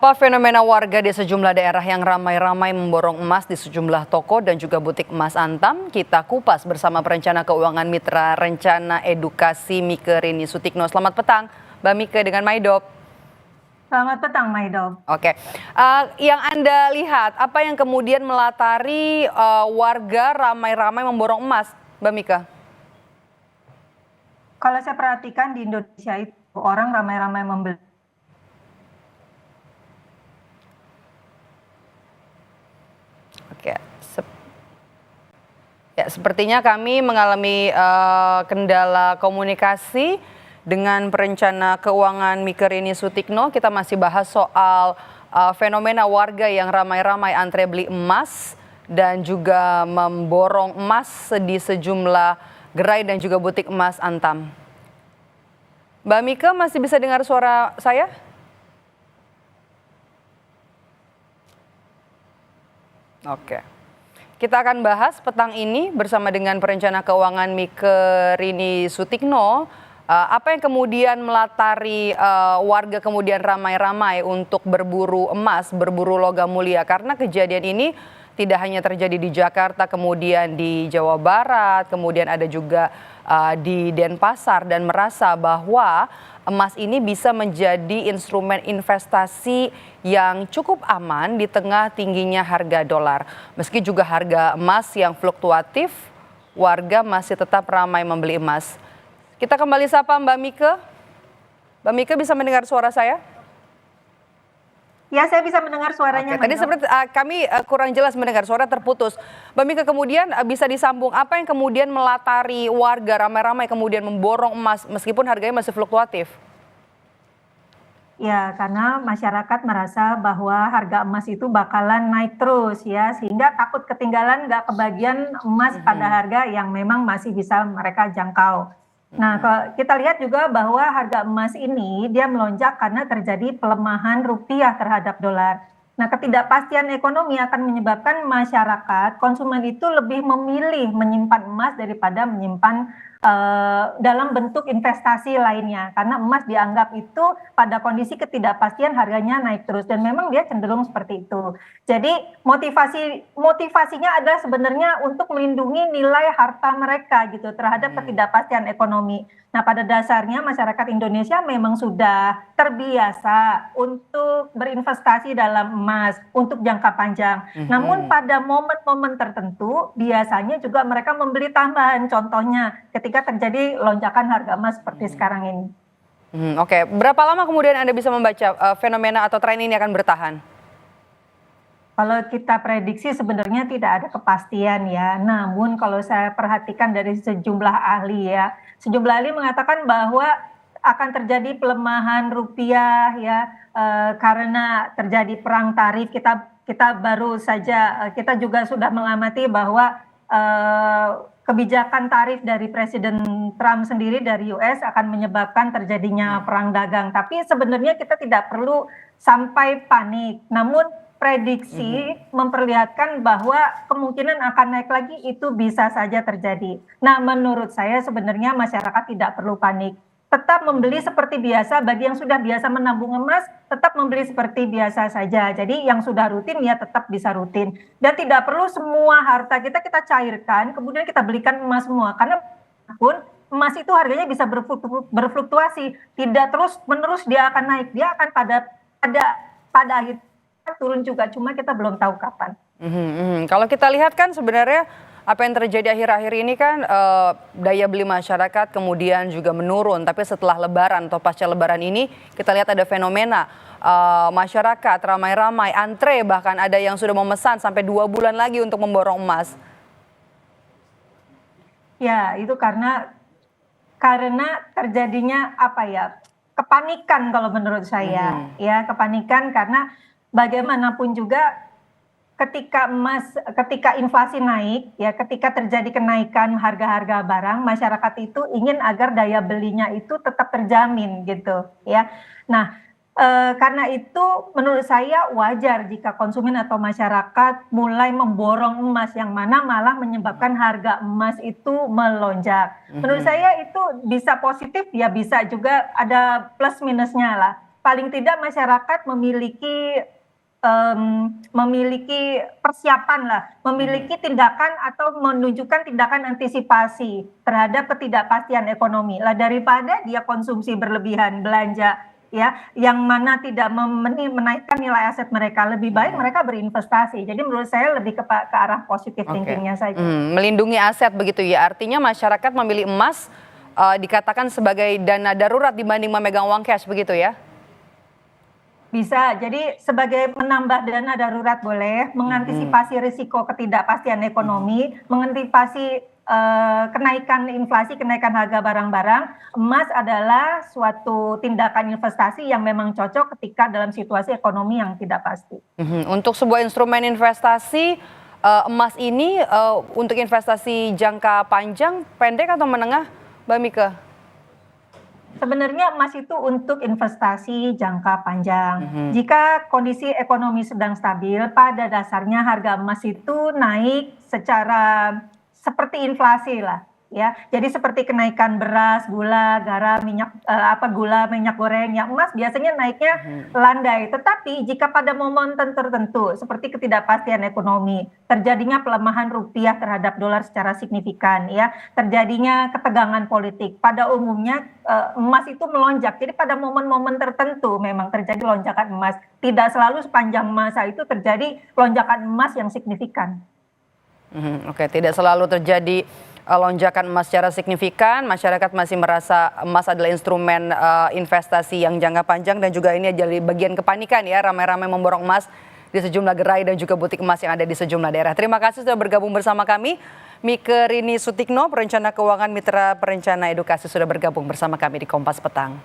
Apa fenomena warga di sejumlah daerah yang ramai-ramai memborong emas di sejumlah toko dan juga butik emas Antam? Kita kupas bersama perencana keuangan Mitra Rencana Edukasi Mike Rini Sutikno. Selamat petang, Mbak Mike dengan Maidop. Selamat petang, Maidop. Oke, yang Anda lihat, apa yang kemudian melatari warga ramai-ramai memborong emas, Mbak Mike? Kalau saya perhatikan di Indonesia itu orang ramai-ramai membeli. Oke, ya, sepertinya kami mengalami kendala komunikasi dengan perencana keuangan Mike Rini Sutikno. Kita masih bahas soal fenomena warga yang ramai-ramai antre beli emas dan juga memborong emas di sejumlah gerai dan juga butik emas Antam. Mbak Mike masih bisa dengar suara saya? Oke. Kita akan bahas petang ini bersama dengan perencana keuangan Mike Rini Sutikno. Apa yang kemudian melatari warga kemudian ramai-ramai untuk berburu emas, berburu logam mulia? Karena kejadian ini tidak hanya terjadi di Jakarta, kemudian di Jawa Barat, kemudian ada juga di Denpasar, dan merasa bahwa emas ini bisa menjadi instrumen investasi yang cukup aman di tengah tingginya harga dolar. Meski juga harga emas yang fluktuatif, warga masih tetap ramai membeli emas. Kita kembali sapa Mbak Mike. Mbak Mike bisa mendengar suara saya? Ya, saya bisa mendengar suaranya. Oke, tadi seperti kami kurang jelas mendengar, suara terputus. Mbak Mike, kemudian bisa disambung, apa yang kemudian melatari warga ramai-ramai kemudian memborong emas meskipun harganya masih fluktuatif? Ya, karena masyarakat merasa bahwa harga emas itu bakalan naik terus ya, sehingga takut ketinggalan nggak kebagian emas pada harga yang memang masih bisa mereka jangkau. Nah, kalau kita lihat juga bahwa harga emas ini dia melonjak karena terjadi pelemahan rupiah terhadap dolar. Nah, ketidakpastian ekonomi akan menyebabkan masyarakat, konsumen itu lebih memilih menyimpan emas daripada menyimpan dalam bentuk investasi lainnya. Karena emas dianggap itu pada kondisi ketidakpastian harganya naik terus. Dan memang dia cenderung seperti itu. Jadi motivasinya adalah sebenarnya untuk melindungi nilai harta mereka gitu terhadap ketidakpastian ekonomi. Nah, pada dasarnya masyarakat Indonesia memang sudah terbiasa untuk berinvestasi dalam emas untuk jangka panjang. Namun pada momen-momen tertentu biasanya juga mereka membeli tambahan. Contohnya ketika terjadi lonjakan harga emas seperti sekarang ini. Oke, berapa lama kemudian Anda bisa membaca fenomena atau tren ini akan bertahan? Kalau kita prediksi sebenarnya tidak ada kepastian ya. Namun kalau saya perhatikan dari sejumlah ahli ya, sejumlah ahli mengatakan bahwa akan terjadi pelemahan rupiah ya karena terjadi perang tarif. Kita baru saja kita juga sudah mengamati bahwa kebijakan tarif dari Presiden Trump sendiri dari US akan menyebabkan terjadinya perang dagang. Tapi sebenarnya kita tidak perlu sampai panik. Namun prediksi memperlihatkan bahwa kemungkinan akan naik lagi itu bisa saja terjadi. Nah, menurut saya sebenarnya masyarakat tidak perlu panik. Tetap membeli seperti biasa, bagi yang sudah biasa menabung emas, tetap membeli seperti biasa saja. Jadi yang sudah rutin ya tetap bisa rutin. Dan tidak perlu semua harta kita cairkan, kemudian kita belikan emas semua. Karena pun emas itu harganya bisa berfluktuasi. Tidak terus menerus dia akan naik, dia akan pada akhir turun juga, cuma kita belum tahu kapan. Kalau kita lihat kan sebenarnya apa yang terjadi akhir-akhir ini kan daya beli masyarakat kemudian juga menurun. Tapi setelah Lebaran atau pasca Lebaran ini kita lihat ada fenomena masyarakat ramai-ramai antre, bahkan ada yang sudah memesan sampai 2 bulan lagi untuk memborong emas. Ya, itu karena terjadinya apa ya, kepanikan kalau menurut saya. Ya, kepanikan karena bagaimanapun juga ketika inflasi naik ya, ketika terjadi kenaikan harga-harga barang, masyarakat itu ingin agar daya belinya itu tetap terjamin gitu ya. Nah, karena itu menurut saya wajar jika konsumen atau masyarakat mulai memborong emas, yang mana malah menyebabkan harga emas itu melonjak. Menurut saya itu bisa positif ya, bisa juga ada plus minusnya lah. paling tidak masyarakat memiliki persiapan lah, memiliki tindakan atau menunjukkan tindakan antisipasi terhadap ketidakpastian ekonomi lah, daripada dia konsumsi berlebihan belanja ya, yang mana tidak menaikkan nilai aset mereka. Lebih baik mereka berinvestasi. Jadi menurut saya lebih ke arah positif thinkingnya saja. Melindungi aset begitu ya, artinya masyarakat memilih emas dikatakan sebagai dana darurat dibanding memegang uang cash begitu ya? Bisa, jadi sebagai menambah dana darurat boleh, mengantisipasi risiko ketidakpastian ekonomi, mengantisipasi kenaikan inflasi, kenaikan harga barang-barang. Emas adalah suatu tindakan investasi yang memang cocok ketika dalam situasi ekonomi yang tidak pasti. Untuk sebuah instrumen investasi, emas ini untuk investasi jangka panjang, pendek atau menengah, Mbak Mika? Sebenarnya emas itu untuk investasi jangka panjang. Jika kondisi ekonomi sedang stabil, pada dasarnya harga emas itu naik secara seperti inflasi lah, ya. Jadi seperti kenaikan beras, gula, garam, minyak goreng, ya, emas biasanya naiknya landai. Tetapi jika pada momen tertentu seperti ketidakpastian ekonomi, terjadinya pelemahan rupiah terhadap dolar secara signifikan, ya, terjadinya ketegangan politik, pada umumnya emas itu melonjak. Jadi pada momen-momen tertentu memang terjadi lonjakan emas. Tidak selalu sepanjang masa itu terjadi lonjakan emas yang signifikan. Oke, tidak selalu terjadi lonjakan emas secara signifikan. Masyarakat masih merasa emas adalah instrumen investasi yang jangka panjang, dan juga ini jadi bagian kepanikan ya, ramai-ramai memborong emas di sejumlah gerai dan juga butik emas yang ada di sejumlah daerah. Terima kasih sudah bergabung bersama kami. Mike Rini Sutikno, perencana keuangan Mitra Perencana Edukasi, sudah bergabung bersama kami di Kompas Petang.